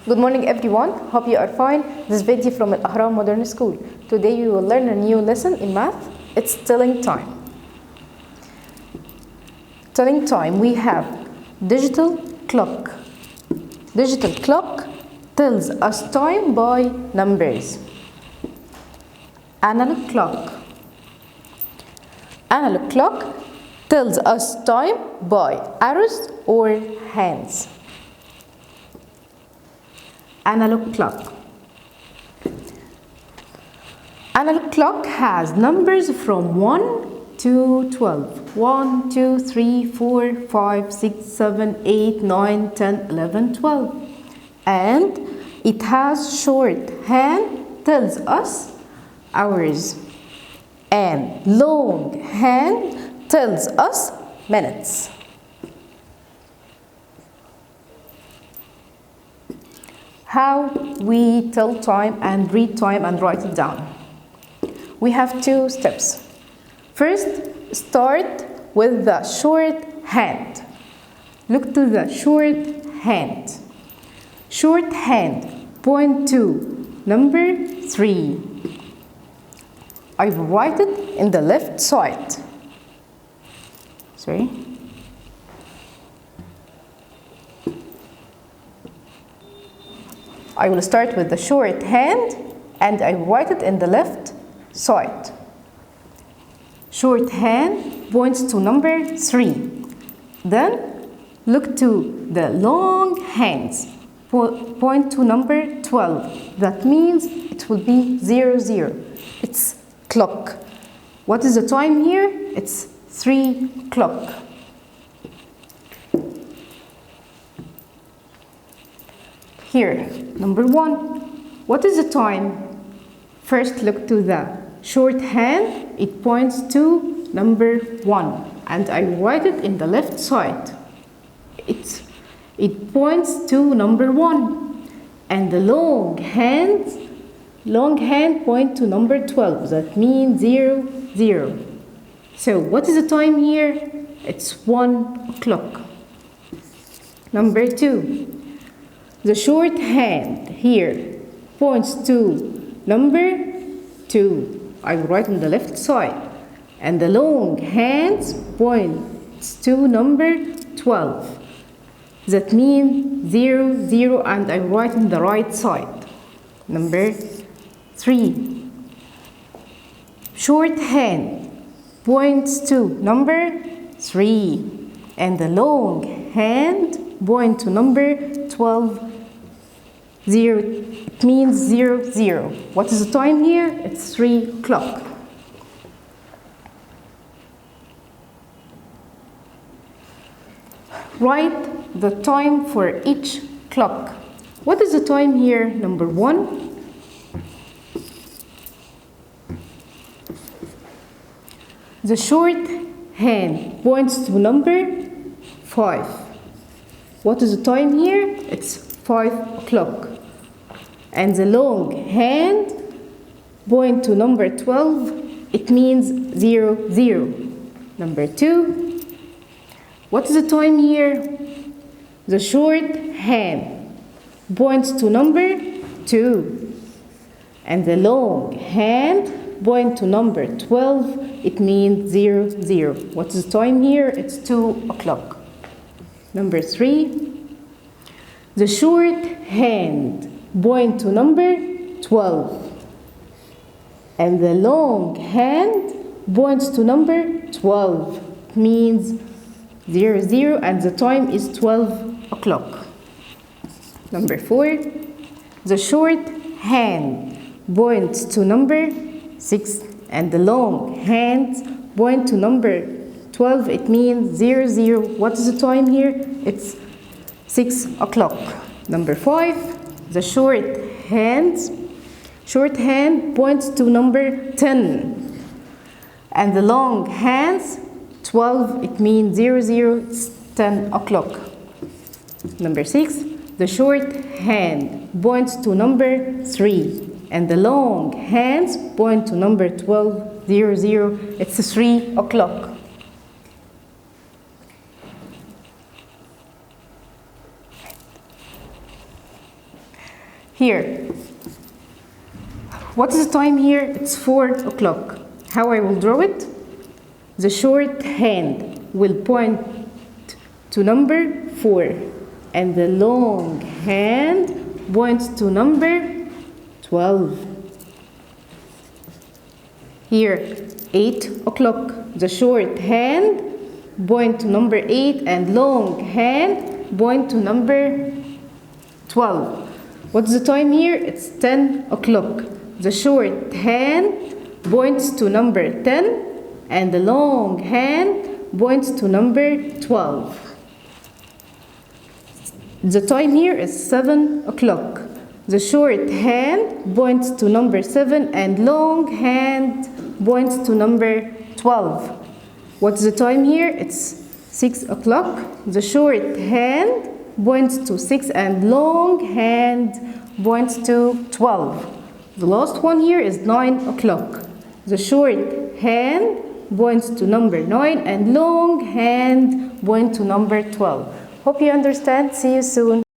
Good morning everyone, hope you are fine. This video from Al Ahram Modern School. Today we will learn a new lesson in math. It's telling time. Telling time, we have digital clock. Digital clock tells us time by numbers. Analog clock. Analog clock tells us time by arrows or hands. Analog clock. Analog clock has numbers from 1 to 12. 1, 2, 3, 4, 5, 6, 7, 8, 9, 10, 11, 12. And it has shorthand, tells us hours. And longhand tells us minutes. How we tell time and read time and write it down. We have two steps. First, start with the shorthand. Look to the shorthand. Shorthand, point to number 3. I will write it in the left side. Sorry. I will start with the shorthand and I write it in the left side. Shorthand points to number 3. Then look to the long hands. Point to number 12. That means it will be 0, 0. It's clock. What is the time here? It's 3 o'clock. Here, number 1. What is the time? First, look to the shorthand. It points to number 1, and I write it in the left side. It points to number 1, and the long hand point to number 12. That means 0, 0. So, what is the time here? It's 1 o'clock. Number 2. The shorthand here points to number 2. I will write on the left side. And the long hands points to number 12. That means 0, 0, and I write on the right side. Number 3. Shorthand points to number 3. And the long hand points to number 12. 0, it means 0, 0. What is the time here? It's 3 o'clock. Write the time for each clock. What is the time here? Number 1. The short hand points to number 5. What is the time here? It's 5 o'clock. And the long hand points to number 12. It means 0, 0. Number 2. What is the time here? The short hand points to number 2. And the long hand points to number 12. It means 0, 0. What is the time here? It's 2 o'clock. Number 3. The short hand points to number 12. And the long hand points to number 12. It means 0, 0, and the time is 12 o'clock. Number 4. The short hand points to number 6. And the long hand points to number 12. It means 0, 0. What is the time here? It's 6 o'clock. Number 5. The shorthand points to number 10. And the long hands 12. It means 0, 0. It's 10 o'clock. Number 6. The short hand points to number 3. And the long hands point to number 12. 0, 0. It's 3 o'clock. Here. What is the time here? It's 4 o'clock. How I will draw it? The short hand will point to number 4, and the long hand points to number 12. Here, 8 o'clock. The short hand point to number 8, and long hand point to number 12. What's the time here? It's 10 o'clock. The short hand points to number 10, and the long hand points to number 12. The time here is 7 o'clock. The short hand points to number 7, and long hand points to number 12. What's the time here? It's 6 o'clock. The short hand points to 6, and long hand points to 12. The last one here is 9 o'clock. The short hand points to number 9, and long hand points to number 12. Hope you understand. See you soon.